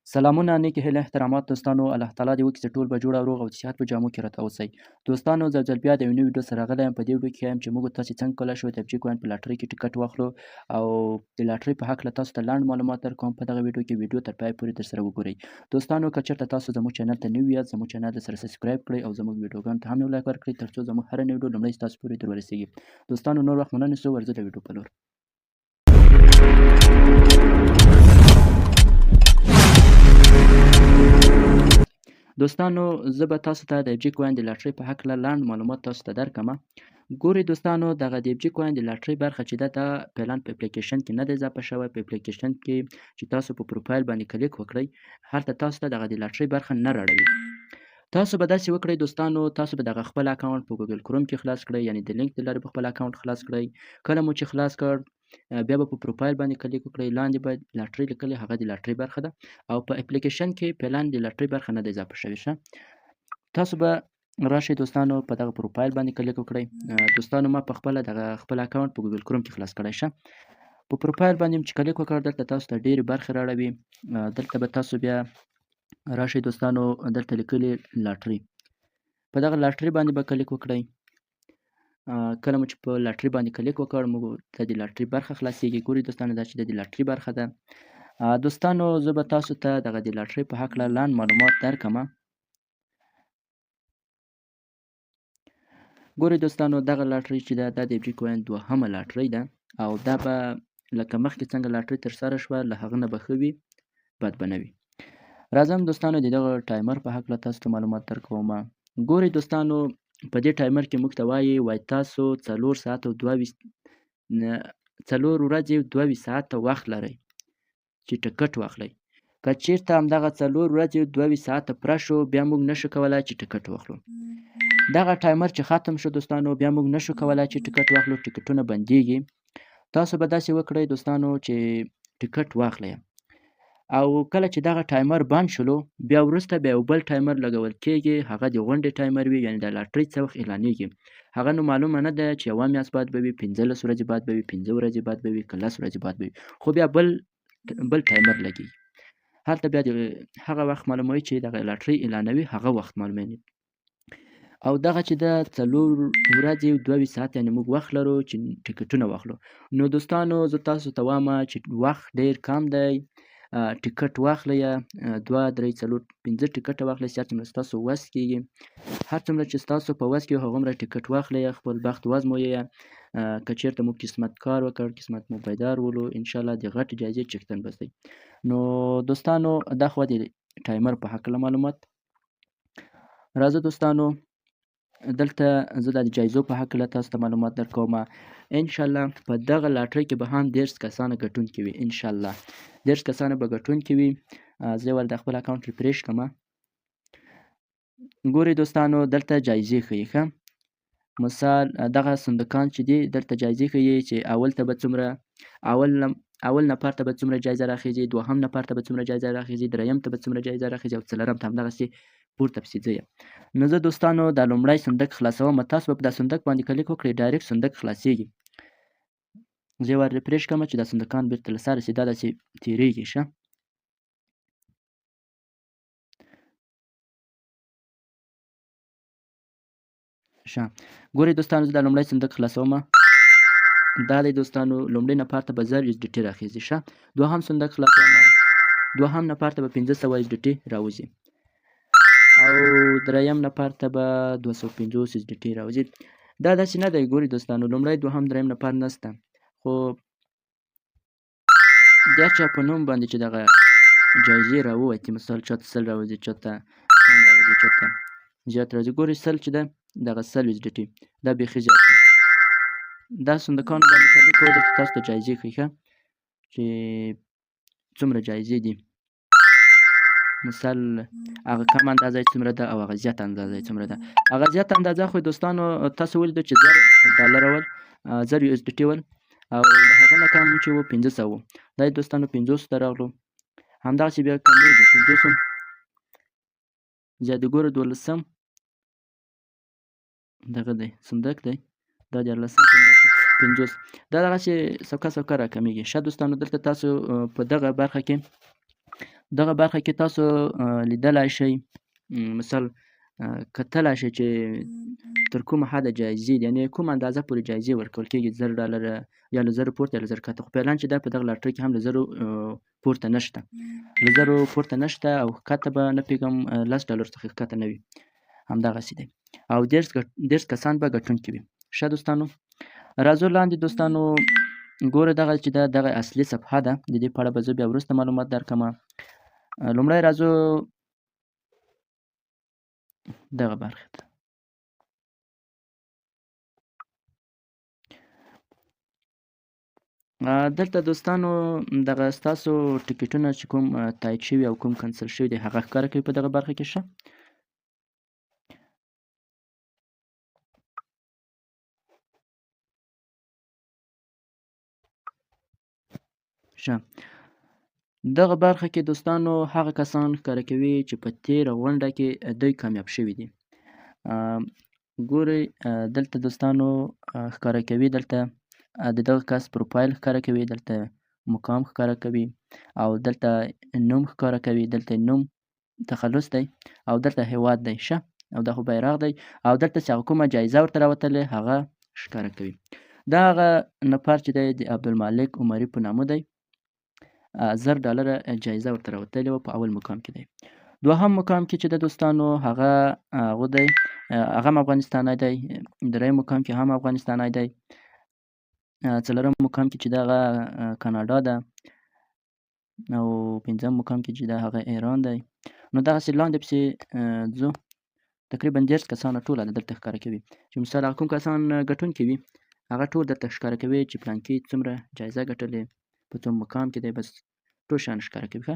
سلامونه نیکې هیلې احترامات دوستانو الله تعالی دې وکړي چې ټول به جوړ او روغ او د صحت په جامو کې راته اوسئ دوستانو زه ځل بیا د یو نوي ویډیو سره راغلی یم په دې ویډیو کې ښایم چې موږ تاسې څنګه کولی شو د FG کوین په لاټرۍ کې ټکټ واخلو او د لاټرۍ په هکله تاسو ته لنډ معلومات درکوم په دغه ویډیو کې ویډیو تر پایه پورې درسره وګورئ دوستانو که چېرته تاسو زموږ چینل ته نوي یاست زموږ چینل درسره سبسکرایب کړئ او زموږ ویډیوګانو ته هم یو لایک ورکړئ تر څو زموږ هره نوې ویډیو لومړی ستاسو پورې در ورسیږي دوستانو نور وخت مو نه نیسو ورځو د ویډیو په لور دوستانو زه به تاسو ته د FG کوین د لاټرۍ په هکله لنډ معلومات تاسو ته درکړم ګورئ دوستانو دغه د FG کوین د لاټرۍ برخه چې ده دا فعلا په اپلیکیشن کې نه ده اضافه شوی په اپلیکیشن کې چې تاسو په پروفایل باندې کلیک وکړئ هلته تاسو ته دغه د لاټرۍ برخه نه راړوي تاسو به داسې وکړئ دوستانو تاسو به دغه خپل اکاونټ په ګوګل کروم کې خلاص کړئ یعنی د لینک د لارې په خپل اکاونټ خلاص کړئ کله مو چې خلاص کړ بیا به په پروفایل باندې کلیک وکړئ لاندې به لاټرۍ لیکلې هغه د لاټرۍ برخه ده او په اپلیکیشن کې فعلا د لاټرۍ برخه نه ده اضافه شوې شه تاسو به راشئ دوستانو په دغه پروفایل باندې کلیک وکړئ دوستانو ما په خپله دغه خپل اکاونټ په ګوګل کروم کې خلاص کړی شه په پروفایل باندې چې کلیک وکړ دلته تاسو ته ډېرې برخې راړوي دلته به تاسو بیا راشئ دوستانو دلته لیکلي لاټرۍ په دغه لاټرۍ باندې به کلیک وکړئ کله مو چې په لاټرۍ باندې کلیک وکړ موږ ته د لاټرۍ برخه خلاصیږي ګورئ دوستانو دا چې د لاټرۍ برخه ده دوستانو زه به تاسو ته دغه د لاټرۍ په هکله لنډ معلومات درکړم ګورئ دوستانو دغه لاټرۍ چې ده دا د FG کوین دوهمه لاټرۍ ده او دا به لکه مخکې څنګه لاټرۍ ترسره شوه له هغه نه به ښه وي بد به نه وي راځم دوستانو د دغه ټایمر په هکله تاسو ته معلومات درکوم ګورئ دوستانو په دې ټایمر کې موږ ته وایي تاسو 4 ساعت او 22 4 ورځې 22 ساعته وخت لرئ چې ټکټ واخلئ که چیرته همدغه 4 ورځې 22 ساعته پوره شو بیا موږ نشو کولی چې ټکټ واخلو دغه ټایمر چې ختم شو دوستانو بیا موږ نشو کولی چې ټکټ واخلو ټکټونه بندیږي تاسو به داسې وکړئ دوستانو چې ټکټ واخلئ او کله چې دغه ټایمر بند شلو بیا وروسته بیا یو بل ټایمر لګول کېږي هغه د غونډې ټایمر وي یعنې د لاټرۍ څه وخت اعلانیږي هغه نو معلومه نه ده چې یوه میاشت بعد به وي 15 ورځې بعد به وي 15 ورځې بعد به وي که 10 ورځې بعد به وي خو بیا بل ټایمر لګېږي هلته بیا د هغه وخت معلوموي چې دغه لاټرۍ اعلانوي هغه وخت معلوموي او دغه چې د 4 ورځې 22 ساعت یعنې موږ وخت لرو چې ټکټونه واخلو نو دوستانو زه تاسو ته وایم چې وخت ډېر کم دی ټکټ واخلئ 2 3 4 5 ټکټه واخلئ چې هر څومره ستاسو وس کېږي هر څومره چې ستاسو په وس کې وي هغومره ټکټ واخلئ خپل بخت وازمویئ که چېرته مو قسمت کار وکړ قسمت مو بیدار ولو انشاءالله د غټې جایزې چکتن به شئ نو دوستانو دا خو د ټایمر په هکله معلومات راځه دوستانو دلته زه د جایزو په هکله تاسو ته معلومات درکوم انشاءالله په دغه لاټرۍ کې به هم 10 کسانه ګټونکي وي انشاءالله 10 کسانه به ګټونکي وي زه ول د خپل اکاونټ ریفریش کړم ګورئ دوستانو دلته جایزې ښیي ښه مثال دغه صندوقان چې دي دلته جایزې ښیي چې اول ته به څومره اول نفر ته به څومره جایزه راخیږي دوهم نفر ته به څومره جایزه راخیږي دریم ته به څومره جایزه راخیږي او څلورم ته همدغسې پورته پسې ځئ نو زه دوستانو دا لومړی صندوق خلاصوم تاسو به په دا صندوق باندې کلیک وکړئ ډایرکټ صندوق خلاصیږي زه یې ور ریفریش کړم چې دا صندوقان بیرته له سره شي دا داسې تېرېږي ښه ګورئ دوستانو زه دا لومړی صندوق خلاصوم دا دی دوستانو لومړي نفر ته به 1000 USDT راخیږي ښه دوهم صندوق خلاصوم دوهم نفر ته به 1500 USDT راوځي او دریم نفر ته به 250 USDT راوځي دا داسې نه دی ګورئ دوستانو لومړی دوهم دریم نفر نشته خو د هر چا په نوم باندې چې دغه جایزې راووتې مثال چاته 100 راوځي چاته کم راوځي چاته زیات راځي ګورئ 100 چې ده دغه 100 USDT دا بیخي زیات دی دا صندوقانو باندې کلیک کوئ دلته تاسو ته جایزې ښیي ښه چې څومره جایزې دي مثال هغه کم اندازه یې څومره ده او هغه زیات اندازه یې څومره ده هغه زیات اندازه خو دوستانو تاسو ولیدو چې 1000 ډالر ول 1000 USDT ول او د هغه نه کم چې و 500 و دا یې دوستانو 500 ته راغلو همدغسې بیا کمیږي 500 زیات ګوره 12 دغه دی صندوق دی دا 14 صندوق 50 دا دغسې سوکه سوکه راکمیږي ښه دوستانو دلته تاسو په دغه برخه کې دغه برخه کې تاسو لیدلای شئ مثال کتلای شئ چې تر کومه حده جایزې دي، یعنې کومه اندازه پورې جایزې ورکول کېږي، $10 یا له 1000 پورته یا له 1000 کښته. خو فعلاً چې دا په دغه لاټرۍ کې هم له 1000 پورته نشته، له 1000 پورته نشته او ښکته به نه پوهېږم $10 څخه ښکته نه وي، همدغسې دی. او 30 کسان به ګټونکي وي. ښه دوستانو، راځو لاندې دوستانو ګوره دغه چې دغه اصلي صفحه ده، د دې په اړه به زه بیا وروسته معلومات درکړمه. لومړی راځو دغه برخې ته. دلته دوستانو دغه ستاسو ټکټونه چې کوم تایید شوي او کوم کنسل شوي دي هغه ښکاره کوي په دغه برخه کې. ښه ښه دغه برخه کې دوستانو هغه کسان ښکاره کوي چې په تېره غونډه کې دوی کامیاب شوي دي. ګورئ دلته دوستانو ښکاره کوي، دلته د دغه کس پروفایل ښکاره کوي، دلته مقام ښکاره کوي او دلته نوم ښکاره کوي، دلته نوم تخلص دی او دلته هیواد دی. ښه او دا خو بیرغ دی او دلته چې هغه کومه جایزه ورته راوتلې هغه ښکاره کوي. دا هغه نفر چې دی د عبدالمالک عمري په نامه دی، $1000 جایزه ورته راوتلې وه، په اول مقام کې دی. دوهم مقام کې چې د دوستانو هغه دی، هغه هم افغانستانی دی. دریم مقام کې هم افغانستانی دی. څلورم مقام کې چې دغه کاناډا ده او پنځم مقام کې چې د هغه ایران دی. نو دغسې لاندې پسې ځو، تقریبا 30 کسانو ټوله دلته ښکاره کوي چې مثال هغه کوم کسان ګټونکي وي هغه ټول درته ښکاره کوي چې پلانکي څومره جایزه ګټلې، په څوم مقام کې دی، بس ټول شیان ښکاره کوي. ښه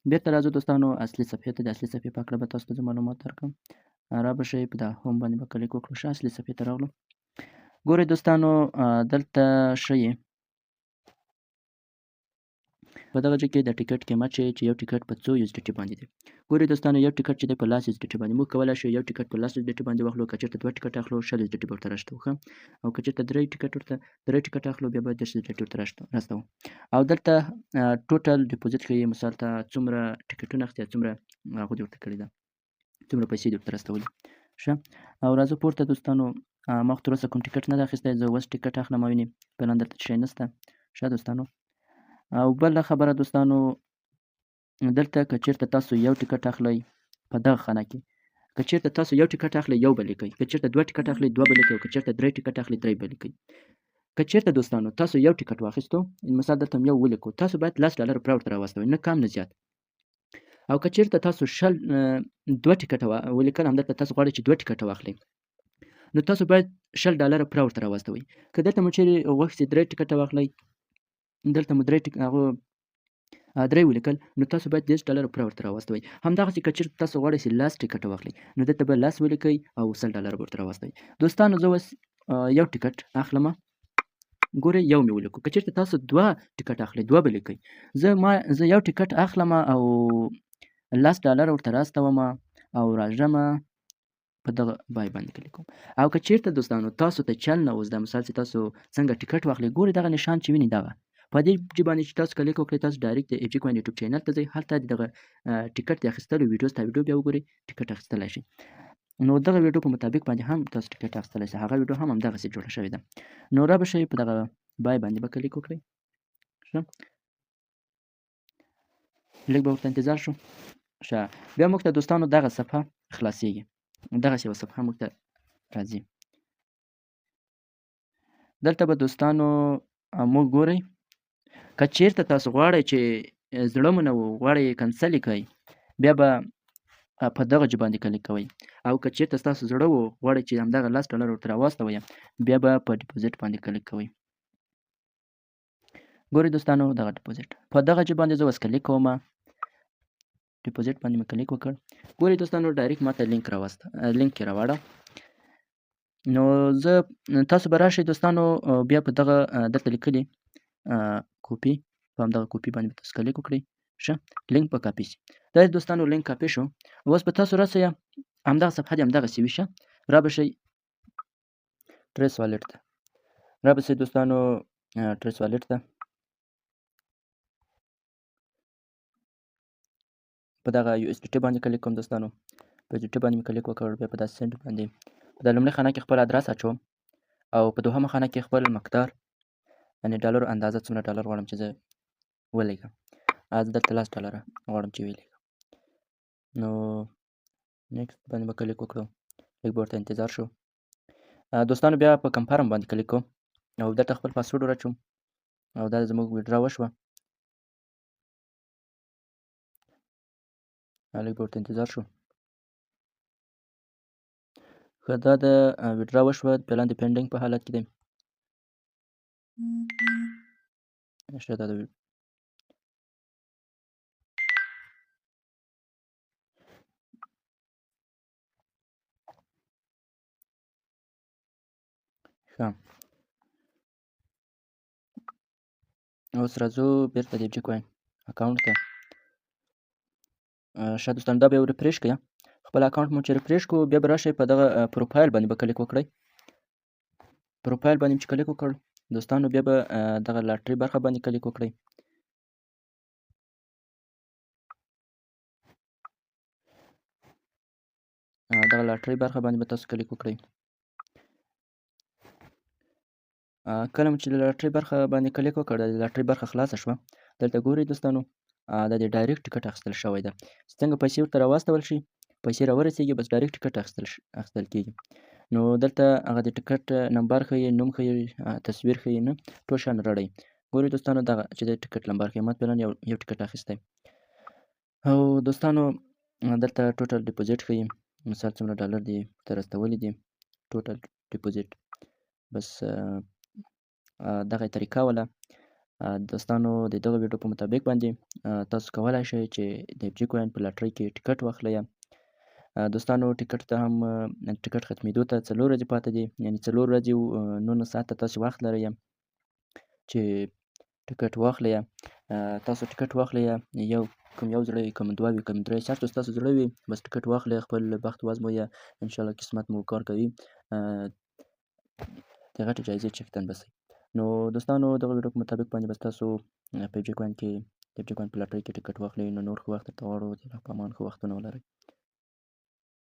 بېرته راځو دوستانو اصلي صفحې ته. د اصلي صفحې په هکله به تاسو ته زه معلومات درکړم. را به شئ په دا هوم باندې به کلیک وکړو. ښه اصلي صفحې ته راغلو. ګورئ دوستانو دلته ښیي په دغه ځای کې د ټکټ قیمت ښیي چې یو ټکټ په څو USDT باندې دی. ګورئ دوستانو یو ټکټ چې دی په 10 USDT باندې، موږ کولی شو یو ټکټ په 10 USDT باندې واخلو، که چېرته 2 ټکټ اخلو 100 USDT به ورته راشتو. ښه او که چېرته 3 ټکټ اخلو بیا به 30 USDT ورته راستوو. او دلته ټوټل ډیپوزیټ ښیي، مثال ته څومره ټکټونه اخیستي، څومره هغو دې ورته کړي ده، څومره پیسې دې ورته راستولي. ښه او راځو پورته دوستانو. ما خو تر اوسه کوم ټکټ نه دی اخیستی، زه اوس ټکټ اخلم او وینې فعلا دلته شی نشته. ښه دوستانو او بله خبره دوستانو، دلته که چېرته تاسو یو ټکټ اخلئ په دغه خانه کې، که چېرته تاسو یو ټکټ اخلئ یو به لیکئ، که چېرته 2 ټکټ اخلئ 2 به لیکئ، او که چېرته 3 ټکټ اخلئ 3 به لیکئ. که چېرته دوستانو تاسو یو ټکټ واخیستو، مثال دلته هم یو ولیکو، تاسو باید $10 پوره ورته راواستوئ، نه کم نه زیات. او که چېرته تاسو 2 ټکټه ولیکل، همدلته تاسو غواړئ چې 2 ټکټه واخلئ، نو تاسو باید $10 پوره ورته راواستوئ. که دلته مو چیرې غوښتي 3 ټکټه واخلئ، دلته مو 3 ولیکل، نو تاسو باید $30 پوره ورته راواستوئ. همدغسې که چېرته تاسو غواړئ چې 10 ټکټه واخلئ، نو دلته به 10 ولیکئ او $100 به ورته راواستوئ. دوستانو زه اوس یو ټکټ اخلمه، ګورئ یو مې ولیکو. که چېرته تاسو 2 ټکټ اخلئ 2 به لیکئ. زه یو ټکټ اخلمه او $10 ورته راستومه او راځمه په دغه بای باندې کلیک کوم. او که چېرته دوستانو تاسو ته چل نه اوس دا مثال چې تاسو څنګه ټکټ واخلئ، ګورئ دغه نشان چې وینئ دغه په دې باندې چې تاسو کلیک وکړئ، تاسو ډایرکټ د FG Coin یوټیوب چینل ته ځئ، هلته د دغه ټکټ د اخیستلو ویډیو ستا ویډیو بیا وګورئ، ټکټ اخیستلی شئ. نو دغه ویډیو په مطابق باندې هم تاسو ټکټ اخیستلی شئ، هغه ویډیو هم همدغسې جوړه شوې ده. نو را به شئ په دغه بای باندې به کلیک وکړئ. ښه لږ به ورته انتظار شو. ښه بیا موږ ته دوستانو دغه صفحه خلاصیږي، دغسې یوه صفحه موږ ته راځي. دلته به دوستانو موږ ګورئ، که چېرته تاسو غواړئ چې زړه مو نه و غواړئ یې کنسل یې کړئ، بیا به په دغه جې باندې کلیک کوئ. او که چېرته ستاسو زړه و غواړئ چې همدغه $10 ورته راواستوئ، بیا به په ډیپوزیټ باندې کلیک کوئ. ګورئ دوستانو دغه ډیپوزیټ په دغه جې باندې زه اوس کلیک کومه، ډیپوزیټ باندې مې کلیک وکړ. ګورئ دوستانو ډایرکټ ماته لینک یې راواړه. نو زه تاسو به راشئ دوستانو بیا په دغه دلته لیکلي کوپي، په همدغه کوپي باندې به تاسو کلیک وکړئ. ښه لینک به کاپي شي. دا دوستانو لینک کاپي شو. اوس به تاسو راسئ همدغه صفحه دې همدغسې وي. ښه را به شئ ټریس والټ ته، را به شئ دوستانو ټریس والټ ته. په دغه USDT باندې کلیک کوم دوستانو. په USDT باندې مې کلیک وکړ، بیا په داسې سنټ باندې په دا لومړۍ خانه کې خپل ادرس اچوم او په دوهمه خانه کې خپل مقدار یعنې ډالرو اندازه څومره ډالر غواړم چې زه ولېږم. زه دلته $10 غواړم چې ولیږم. نو نیکسټ باندې به کلیک وکړو، لږ به ورته انتظار شو. دوستانو بیا په کنفرم باندې کلیک کوم او دلته خپل پاسورډ ور اچوم او دا زموږ ویډرا وشوه. لږ به ورته انتظار شو. ښه دا د ویډرا وشوه، پلان د پینډینګ په حالت کې دی. ښه دا د ښه اوس راځو بېرته د FG کوین اکاونټ ته. ښه دوستانو دا به یو ریفریش کړئ. خپل اکاونټ مو چې ریفریش کړو بیا به راشئ په دغه پروفایل باندې به کلیک وکړئ. پروفایل باندې چې کلیک وکړ دوستانو بیا به دغه لاټري برخه باندې کلیک وکړئ. دغه لاټري برخه باندې به تاسو کلیک وکړئ. کله مو چې د لاټري برخه باندې کلیک وکړ د لاټري برخه خلاصه شوه. دلته ګورئ دوستانو دا د ډایرکټ ټکټ اخیستل شوی ده. څنګه پیسې ورته راواستول شي، پیسې راورسېږي بس ډایرکټ ټکټ اخیستل کېږي. نو دلته هغه د ټکټ نمبر ښیي، نوم ښیي، تصویر ښیي، نه ټول شیان رړئ. ګورئ دوستانو دغه چې د ټکټ نمبر ښیي، ما فعلا یو ټکټ اخیستی او دوستانو دلته ټوټل ډیپوزیټ ښیي، مثال څومره ډالر دي ورته راستولي دي، ټوټل ډیپوزیټ. بس دغه طریقه وله. دوستانو د دغه ویډیو په مطابق باندې تاسو کولی شئ چې د FG کوین په لاټرۍ کې ټکټ واخلئ. دوستانو ټکټ ته هم ټکټ ختمېدو ته 4 ورځې پاتې دي، یعنې 4 ورځې 19 ساعته تاسو وخت لرئ چې ټکټ واخلئ. تاسو ټکټ واخلئ، کوم یو زړه وي، کوم دوه وي، کوم درې، چېرته ستاسو زړه وي بس ټکټ واخلئ، خپل بخت وازمویه، انشاءالله قسمت مو کار کوي، د غټې جایزې څښتن به شئ. نو دوستانو دغه ویډیو په مطابق باندې به تاسو په FG کوین کې د FG کوین په لاټرۍ کې ټکټ واخلئ. نو نور ښه وخت درته غواړو. د الله په امان ښه وختونه ولرئ.